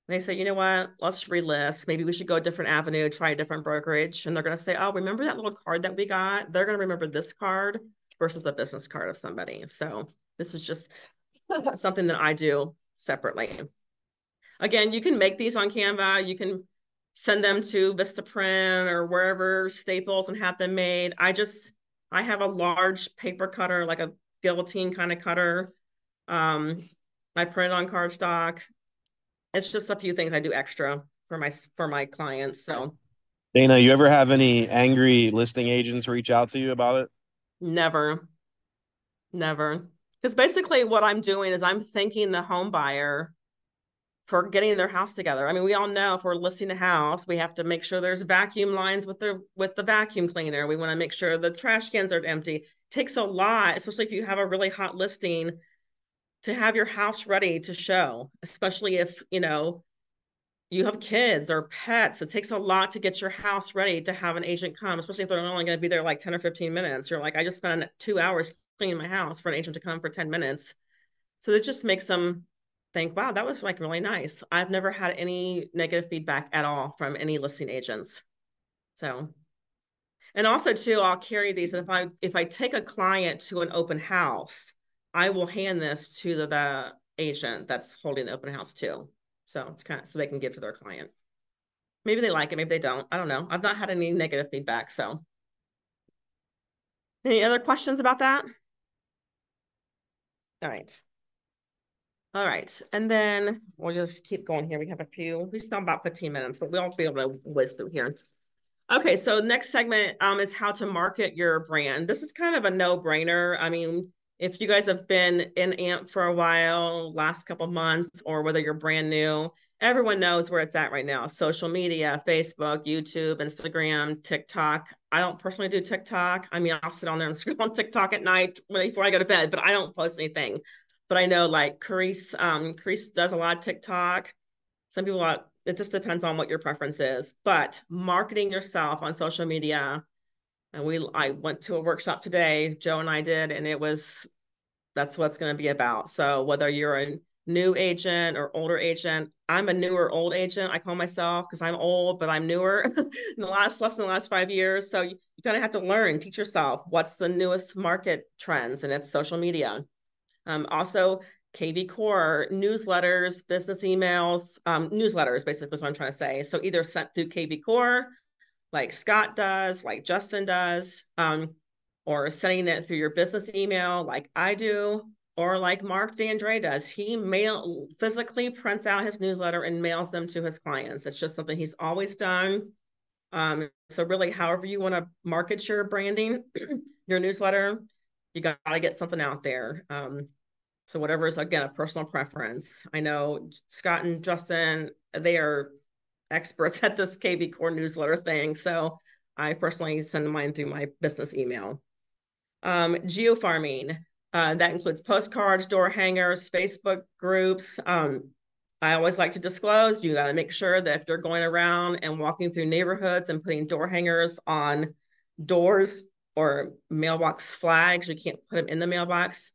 they say, you know what, let's relist. Maybe we should go a different avenue, try a different brokerage. And they're going to say, oh, remember that little card that we got? They're going to remember this card versus a business card of somebody. So this is just something that I do separately. Again, you can make these on Canva. You can send them to Vistaprint or wherever, Staples, and have them made. I have a large paper cutter, like a guillotine kind of cutter. I print on cardstock. It's just a few things I do extra for my clients. So Dana, you ever have any angry listing agents reach out to you about it? never. Because basically what I'm doing is I'm thanking the home buyer for getting their house together. I mean, we all know if we're listing a house, we have to make sure there's vacuum lines with the vacuum cleaner. We want to make sure the trash cans are empty. It takes a lot, especially if you have a really hot listing, to have your house ready to show, especially if, you have kids or pets. It takes a lot to get your house ready to have an agent come, especially if they're only going to be there like 10 or 15 minutes. You're like, I just spent 2 hours cleaning my house for an agent to come for 10 minutes. So this just makes them think, wow, that was like really nice. I've never had any negative feedback at all from any listing agents. So, and also too, I'll carry these. And if I take a client to an open house, I will hand this to the agent that's holding the open house too. So it's kind of so they can give to their client. Maybe they like it, maybe they don't. I don't know. I've not had any negative feedback. So any other questions about that? All right. All right. And then we'll just keep going here. We have we still have about 15 minutes, but we'll be able to whiz through here. Okay, so next segment is how to market your brand. This is kind of a no-brainer. I mean, if you guys have been in AMP for a while, last couple months, or whether you're brand new, everyone knows where it's at right now. Social media, Facebook, YouTube, Instagram, TikTok. I don't personally do TikTok. I mean, I'll sit on there and scroll on TikTok at night before I go to bed, but I don't post anything. But I know like Carice does a lot of TikTok. Some people it just depends on what your preference is, but marketing yourself on social media. And I went to a workshop today, Joe and I did, and that's what it's going to be about. So whether you're a new agent or older agent, I'm a newer old agent. I call myself because I'm old, but I'm newer in less than the last 5 years. So you kind of have to learn, teach yourself what's the newest market trends, and it's social media. Also, KV Core, newsletters, business emails, newsletters, basically is what I'm trying to say. So either sent through KV Core, like Scott does, like Justin does, or sending it through your business email like I do, or like Mark D'Andre does. He physically prints out his newsletter and mails them to his clients. It's just something he's always done. So really, however you want to market your branding, your newsletter, you got to get something out there. So whatever is, again, a personal preference. I know Scott and Justin, they are experts at this KV Core newsletter thing. So I personally send mine through my business email. Geofarming, that includes postcards, door hangers, Facebook groups. I always like to disclose, you got to make sure that if you're going around and walking through neighborhoods and putting door hangers on doors or mailbox flags, you can't put them in the mailbox.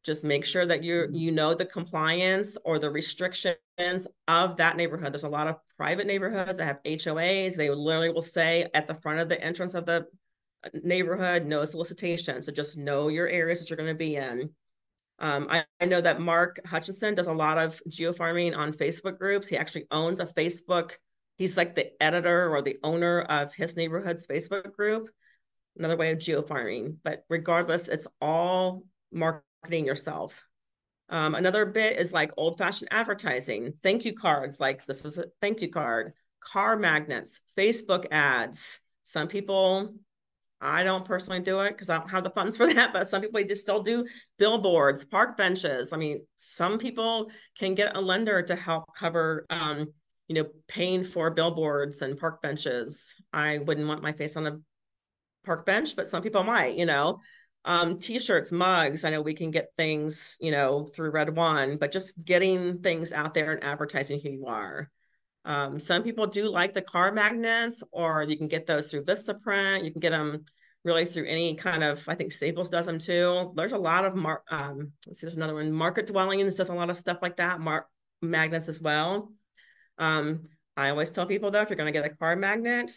Just make sure that you know the compliance or the restrictions of that neighborhood. There's a lot of private neighborhoods that have HOAs. They literally will say at the front of the entrance of the neighborhood, no solicitation. So just know your areas that you're going to be in. I know that Mark Hutchinson does a lot of geofarming on Facebook groups. He actually owns a Facebook. He's like the editor or the owner of his neighborhood's Facebook group. Another way of geofarming, but regardless, it's all marketing yourself. Another bit is like old-fashioned advertising, thank you cards, like this is a thank you card, car magnets, Facebook ads. Some people, I don't personally do it because I don't have the funds for that, but some people just still do billboards, park benches. I mean, some people can get a lender to help cover, paying for billboards and park benches. I wouldn't want my face on a park bench, but some people might, t-shirts, mugs. I know we can get things, through Red One, but just getting things out there and advertising who you are. Some people do like the car magnets, or you can get those through Vistaprint. You can get them really through any kind of, I think Staples does them too. There's a lot of, let's see, there's another one. Market Dwellings does a lot of stuff like that, magnets as well. I always tell people though, if you're going to get a car magnet,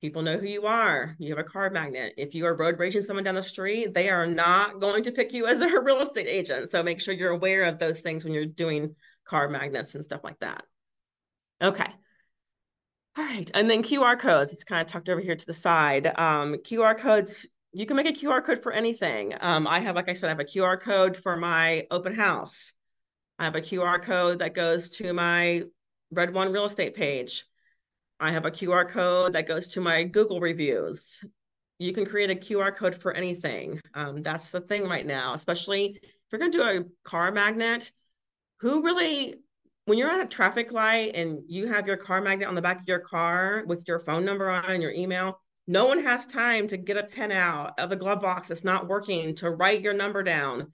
people know who you are. You have a car magnet. If you are road raging someone down the street, they are not going to pick you as a real estate agent. So make sure you're aware of those things when you're doing car magnets and stuff like that. Okay. All right. And then QR codes. It's kind of tucked over here to the side. QR codes, you can make a QR code for anything. I have, like I said, I have a QR code for my open house. I have a QR code that goes to my Red One real estate page. I have a QR code that goes to my Google reviews. You can create a QR code for anything. That's the thing right now, especially if you're going to do a car magnet. When you're at a traffic light and you have your car magnet on the back of your car with your phone number on and your email, no one has time to get a pen out of a glove box that's not working to write your number down.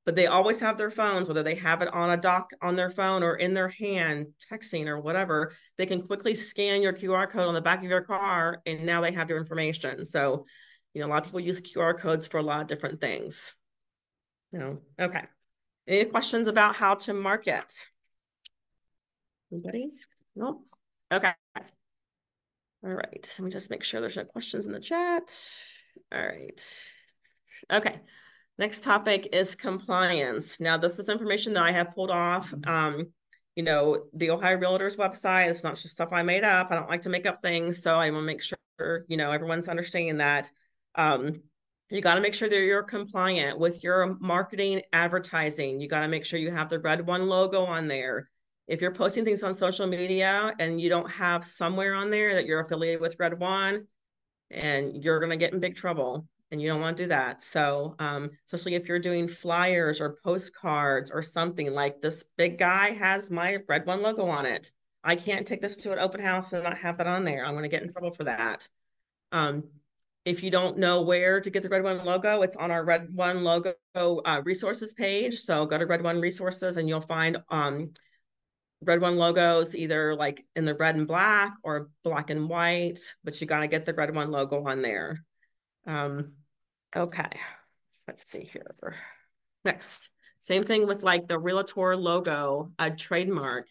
But they always have their phones, whether they have it on a dock on their phone or in their hand, texting or whatever, they can quickly scan your QR code on the back of your car and now they have your information. So, a lot of people use QR codes for a lot of different things. Okay. Any questions about how to market? Anybody? No? Okay. All right. Let me just make sure there's no questions in the chat. All right. Okay. Next topic is compliance. Now, this is information that I have pulled off, the Ohio Realtors website. It's not just stuff I made up. I don't like to make up things. So I want to make sure, everyone's understanding that. You got to make sure that you're compliant with your marketing advertising. You got to make sure you have the Red One logo on there. If you're posting things on social media and you don't have somewhere on there that you're affiliated with Red One, and you're going to get in big trouble. And you don't want to do that. So, especially if you're doing flyers or postcards or something, like this big guy has my Red One logo on it. I can't take this to an open house and not have that on there. I'm going to get in trouble for that. If you don't know where to get the Red One logo, it's on our Red One logo resources page. So go to Red One resources and you'll find Red One logos either like in the red and black or black and white, but you got to get the Red One logo on there. Okay, let's see here. Next, same thing with like the Realtor logo, a trademark.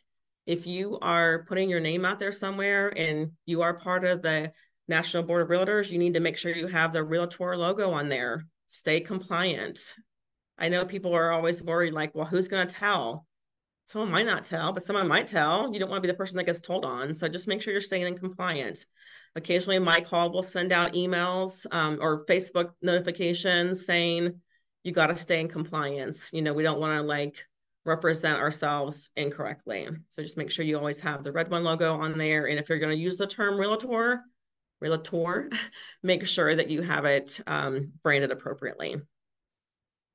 If you are putting your name out there somewhere and you are part of the National Board of Realtors, you need to make sure you have the Realtor logo on there. Stay compliant. I know people are always worried like, well, who's going to tell? Someone might not tell, but someone might tell. You don't want to be the person that gets told on. So just make sure you're staying in compliance. Occasionally, Mike Hall will send out emails or Facebook notifications saying you got to stay in compliance. We don't want to like represent ourselves incorrectly. So just make sure you always have the Red One logo on there. And if you're going to use the term realtor, make sure that you have it branded appropriately.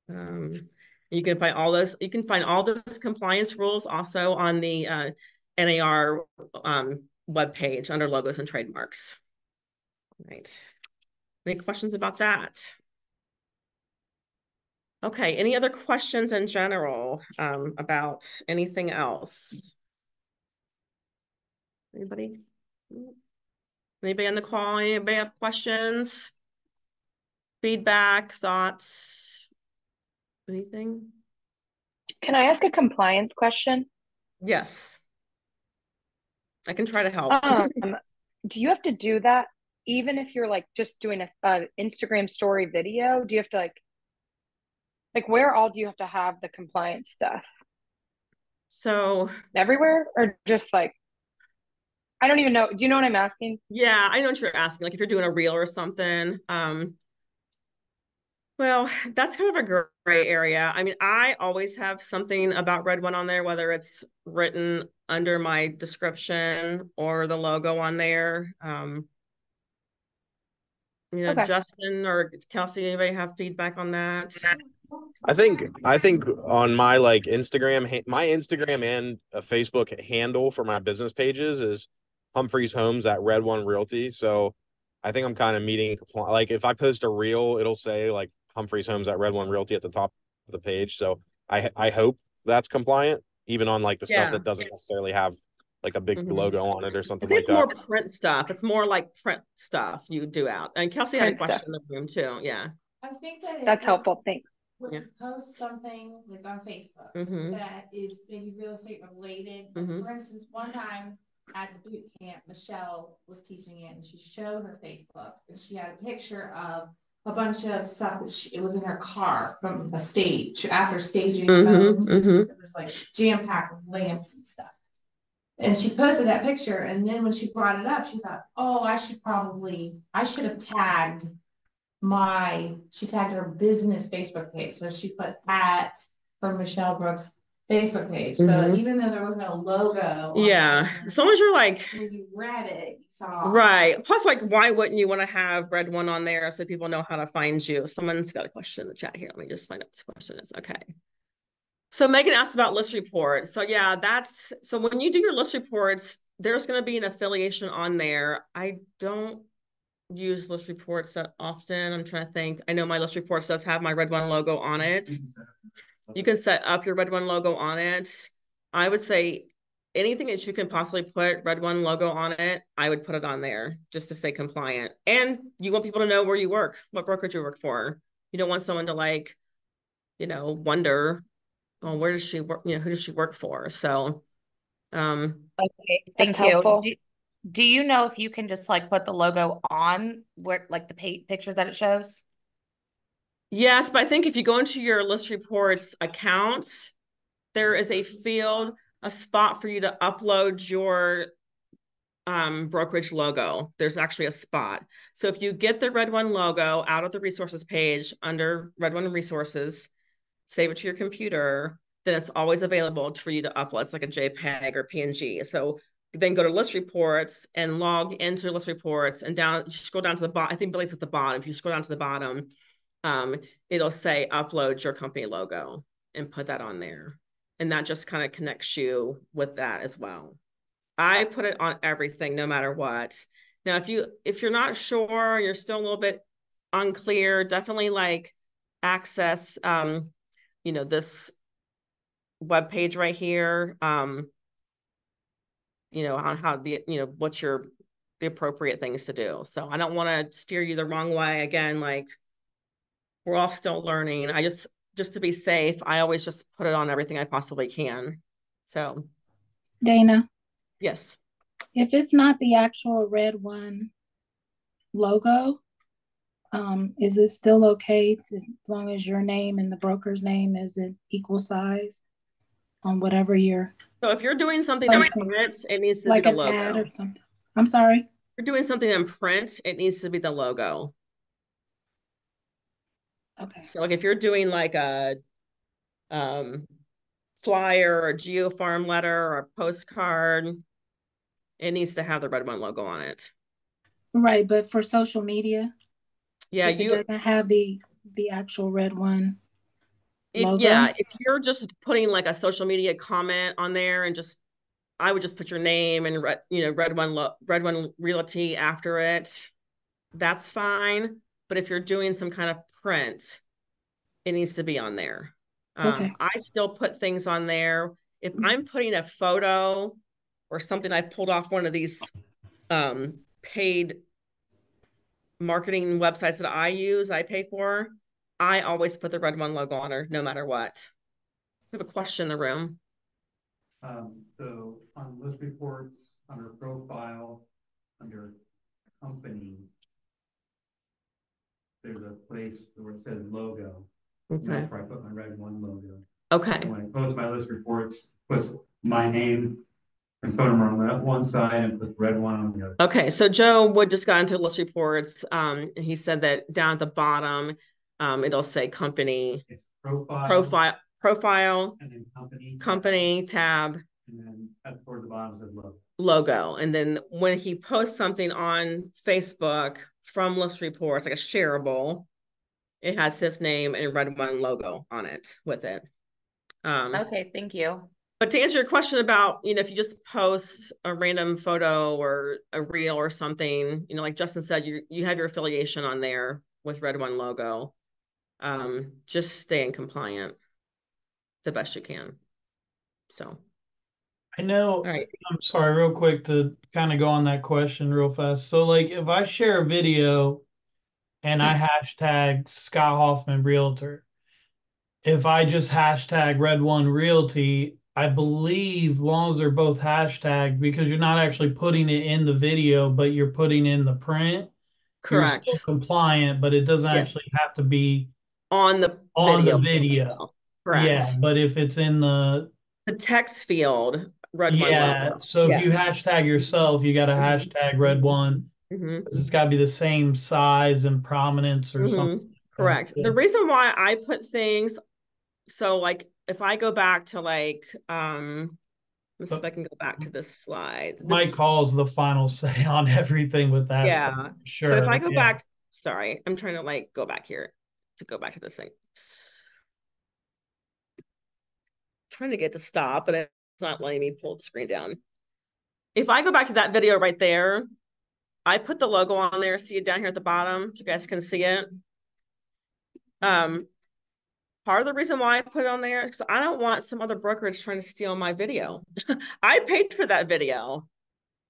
You can find all those. You can find all those compliance rules also on the NAR webpage under logos and trademarks. All right. Any questions about that? Okay. Any other questions in general about anything else? Anybody? Anybody on the call? Anybody have questions? Feedback, thoughts? Anything? Can I ask a compliance question? Yes. I can try to help. Do you have to do that even if you're like just doing a Instagram story video? Do you have to like Like, where all do you have to have the compliance stuff? So Everywhere, or just like, I don't even know. Do you know what I'm asking? yeah, I know what you're asking. Like if you're doing a reel or something. Well, that's kind of a gray area. I mean, I always have something about Red One on there, whether it's written under my description or the logo on there. Okay. Justin or Kelsey, anybody have feedback on that? I think on my like Instagram, my Instagram and a Facebook handle for my business pages is Humphreys Homes at Red One Realty. So I think I'm kind of meeting like if I post a reel, it'll say like Humphreys Homes at Red One Realty at the top of the page. So I hope that's compliant, even on like the stuff Yeah. that doesn't necessarily have like a big logo on it or I something think like it's that. more print stuff. It's more like print stuff you do out. And Kelsey had a Print stuff. question in the room too. Yeah. I think that That's helpful. Thanks. when Yeah. you post something like on Facebook Mm-hmm. that is maybe real estate related. Mhm. For instance, one time at the boot camp, Michelle was teaching it and she showed her Facebook and she had a picture of a bunch of stuff that it was in her car from a stage after staging. It was like jam packed with lamps and stuff. And she posted that picture, and then when she brought it up, she thought, oh, I should have tagged she tagged her business Facebook page. So she put at for Michelle Brooks Facebook page. So even though there was no logo. Yeah. As long as you're like, when you read it, you saw. right. Plus, like, why wouldn't you want to have Red One on there so people know how to find you? Someone's got a question in the chat here. Let me just find out what this question is. Okay. So Megan asked about list reports. So yeah, so when you do your list reports, there's going to be an affiliation on there. I don't use list reports that often. I'm trying to think. I know my list reports does have my Red One logo on it. You can set up your Red One logo on it. I would say anything that you can possibly put Red One logo on it, I would put it on there just to stay compliant. And you want people to know where you work, what brokerage you work for. You don't want someone to like, wonder, oh, where does she work? Who does she work for? So, Okay, That's thank you. helpful. Do you know if you can just like put the logo on where like the picture that it shows? yes, but I think if you go into your list reports account, there is a field, a spot for you to upload your brokerage logo. There's actually a spot. So if you get the Red One logo out of the resources page under Red One resources, save it to your computer, then it's always available for you to upload. It's like a JPEG or PNG. So then go to list reports and log into list reports and down, you scroll down to the bottom. I think Billy's at the bottom. If you scroll down to the bottom, it'll say upload your company logo and put that on there. And that just kind of connects you with that as well. I put it on everything, no matter what. Now, if you're not sure, you're still a little bit unclear, definitely like access this web page right here. On how what's the appropriate things to do. So I don't want to steer you the wrong way. Again, like we're all still learning. I just to be safe, I always just put it on everything I possibly can. So Dana, yes. if it's not the actual Red One logo, is it still okay as long as your name and the broker's name is an equal size on whatever you're So if you're doing something in print, it needs to like be the an logo. ad or something? I'm sorry. If you're doing something in print, it needs to be the logo. Okay. So like if you're doing like a flyer or a geo farm letter or a postcard, it needs to have the Red One logo on it. Right, but for social media, Yeah, if it doesn't have the actual Red One logo. if you're just putting like a social media comment on there and I would just put your name and Red One Realty after it. That's fine. But if you're doing some kind of print, it needs to be on there. Okay. I still put things on there. If I'm putting a photo or something I pulled off one of these paid marketing websites that I pay for, I always put the Red One logo on her no matter what. We have a question in the room. So on list reports, under profile, under company, there's a place where it says logo. And Okay. that's where I put my Red One logo. Okay. And when I post my list reports, put my name and phone number on that one side and put Red One on the other. Okay. So Joe Wood just got into list reports. He said that down at the bottom, it'll say company, It's profile, and then company tab, and then toward the bottom says logo. Logo. And then when he posts something on Facebook from list reports, like a shareable, it has his name and Red One logo on it with it. Okay, thank you. But to answer your question about, if you just post a random photo or a reel or something, like Justin said, you have your affiliation on there with Red One logo. Just staying compliant the best you can. So. I know, All right. I'm sorry, real quick to kind of go on that question real fast. So like if I share a video and I hashtag Scott Hoffman Realtor, if I just hashtag Red One Realty, I believe long as they're both hashtagged, because you're not actually putting it in the video, but you're putting in the print, you're Correct. still compliant, but it doesn't Yes. actually have to be on the video. Correct. Yeah, but if it's in the text field, Red One logo. so if you hashtag yourself, you got to hashtag Red One. Mm-hmm. It's got to be the same size and prominence or something. Correct. The reason why I put things, so like if I go back to let's see if I can go back to this slide. Mike calls the final say on everything with that. Yeah, stuff, sure. But if I go back, sorry, I'm trying to go back here to go back to this thing. Trying to get to stop, but it's not letting me pull the screen down. If I go back to that video right there, I put the logo on there. See it down here at the bottom. You guys can see it. Part of the reason why I put it on there is because I don't want some other brokerage trying to steal my video. I paid for that video.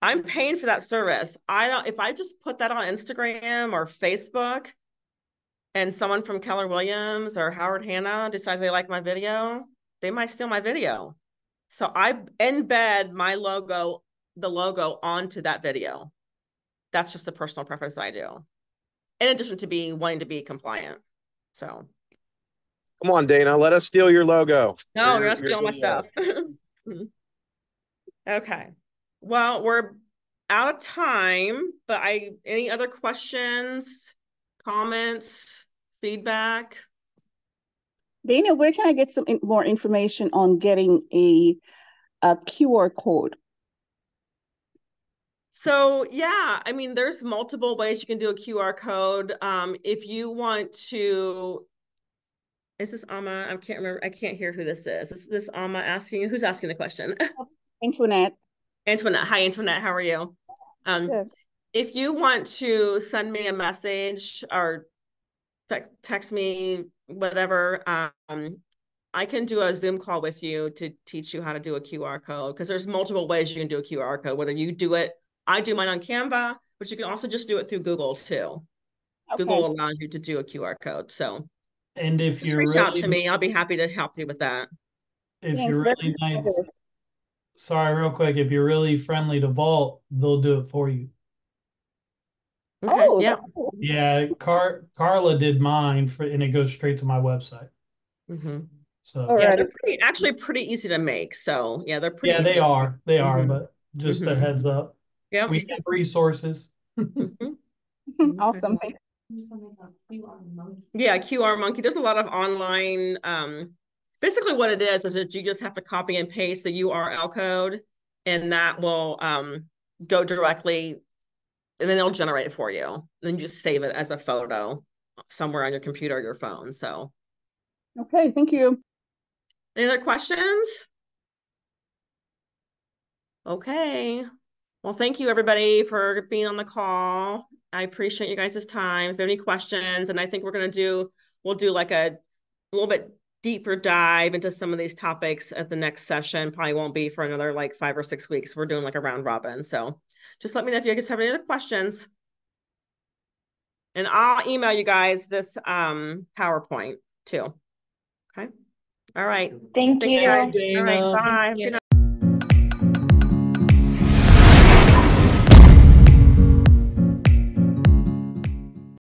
I'm paying for that service. If I just put that on Instagram or Facebook and someone from Keller Williams or Howard Hanna decides they like my video, they might steal my video. So I embed the logo onto that video. That's just a personal preference I do. In addition to wanting to be compliant. So. Come on, Dana, let us steal your logo. No, you're not stealing my stuff. Okay. Well, we're out of time, but any other questions, comments, feedback? Dana, where can I get some more information on getting a QR code? So yeah, I mean, there's multiple ways you can do a QR code. If you want to, is this Amma? I can't remember. I can't hear who this is. Is this Amma asking? Who's asking the question? Antoinette. Antoinette. Hi, Antoinette. How are you? Good. If you want to send me a message or text me, whatever, I can do a Zoom call with you to teach you how to do a QR code, because there's multiple ways you can do a QR code, whether you do it, I do mine on Canva, but you can also just do it through Google too. Okay. Google allows you to do a QR code. So, and if you're reach out to me, I'll be happy to help you with that. If you're really nice, sorry, real quick, if you're really friendly to Vault, they'll do it for you. Okay. Oh, yeah. Cool. Yeah, Carla did mine and it goes straight to my website. So yeah, they're actually pretty easy to make. So yeah, they're pretty. Yeah, they are. They are, but just a heads up. Yeah, we have resources. Awesome. Yeah, QR Monkey. There's a lot of online. Basically, what it is that you just have to copy and paste the URL code, and that will go directly, and then it'll generate it for you. And then you just save it as a photo somewhere on your computer or your phone. So. Okay, thank you. Any other questions? Okay. Well, thank you everybody for being on the call. I appreciate you guys' time. If you have any questions, and I think we'll do like a little bit deeper dive into some of these topics at the next session. Probably won't be for another 5 or 6 weeks. We're doing like a round robin. So just let me know if you guys have any other questions. And I'll email you guys this PowerPoint too. Okay. All right. Thank you. Guys. All right. Bye. Good night.